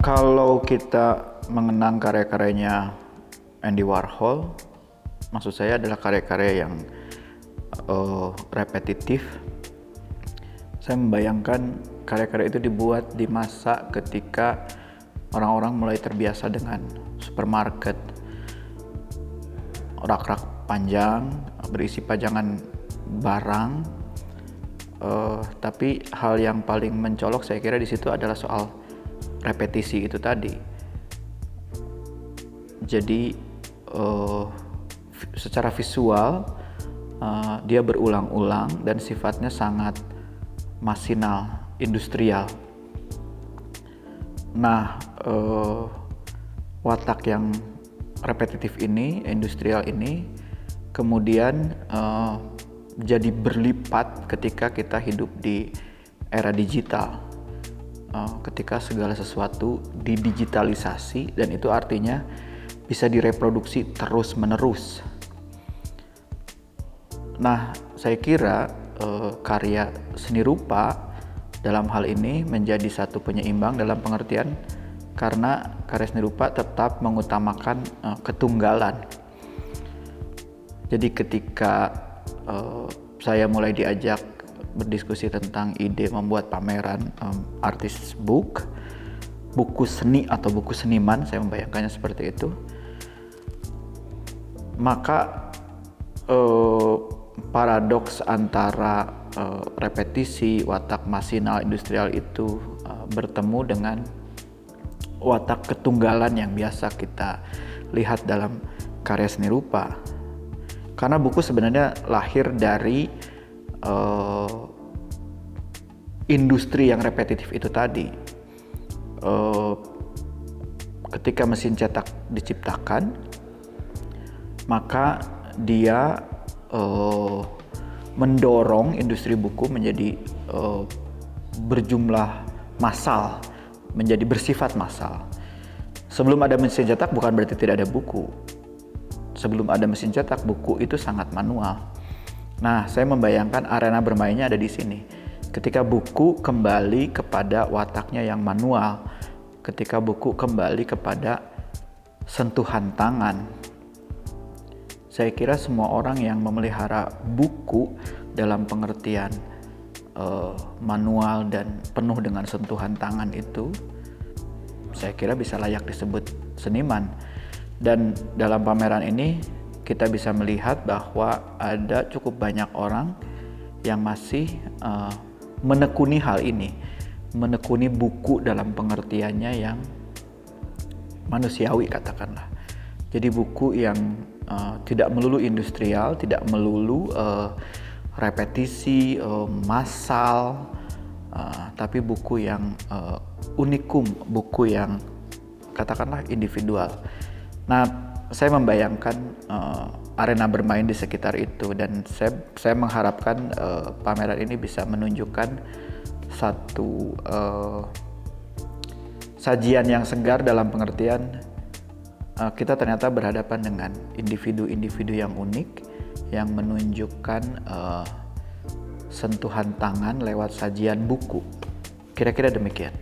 Kalau kita mengenang karya-karyanya Andy Warhol, maksud saya adalah karya-karya yang repetitif. Saya membayangkan karya-karya itu dibuat di masa ketika orang-orang mulai terbiasa dengan supermarket, rak-rak panjang berisi pajangan barang. Tapi hal yang paling mencolok saya kira di situ adalah soal repetisi itu tadi. Jadi secara visual dia berulang-ulang dan sifatnya sangat masinal, industrial. Nah, watak yang repetitif ini, industrial ini, kemudian jadi berlipat ketika kita hidup di era digital. Ketika segala sesuatu didigitalisasi, dan itu artinya bisa direproduksi terus-menerus. Nah, saya kira karya seni rupa dalam hal ini menjadi satu penyeimbang dalam pengertian karena karya seni rupa tetap mengutamakan ketunggalan. Jadi ketika saya mulai diajak berdiskusi tentang ide membuat pameran artist book, buku seni atau buku seniman, saya membayangkannya seperti itu. Maka paradoks antara repetisi, watak masinal industrial itu bertemu dengan watak ketunggalan yang biasa kita lihat dalam karya seni rupa. Karena buku sebenarnya lahir dari industri yang repetitif itu tadi. Ketika mesin cetak diciptakan, maka dia mendorong industri buku menjadi berjumlah massal, menjadi bersifat massal. Sebelum ada mesin cetak bukan berarti tidak ada buku. Sebelum ada mesin cetak, buku itu sangat manual. Nah, saya membayangkan arena bermainnya ada di sini. Ketika buku kembali kepada wataknya yang manual, ketika buku kembali kepada sentuhan tangan. Saya kira semua orang yang memelihara buku dalam pengertian manual dan penuh dengan sentuhan tangan itu, saya kira bisa layak disebut seniman. Dan dalam pameran ini kita bisa melihat bahwa ada cukup banyak orang yang masih menekuni hal ini, menekuni buku dalam pengertiannya yang manusiawi katakanlah. Jadi buku yang tidak melulu industrial, tidak melulu repetisi, massal, tapi buku yang unikum, buku yang katakanlah individual. Nah, saya membayangkan arena bermain di sekitar itu, dan saya mengharapkan pameran ini bisa menunjukkan satu sajian yang segar dalam pengertian kita ternyata berhadapan dengan individu-individu yang unik yang menunjukkan sentuhan tangan lewat sajian buku. Kira-kira demikian.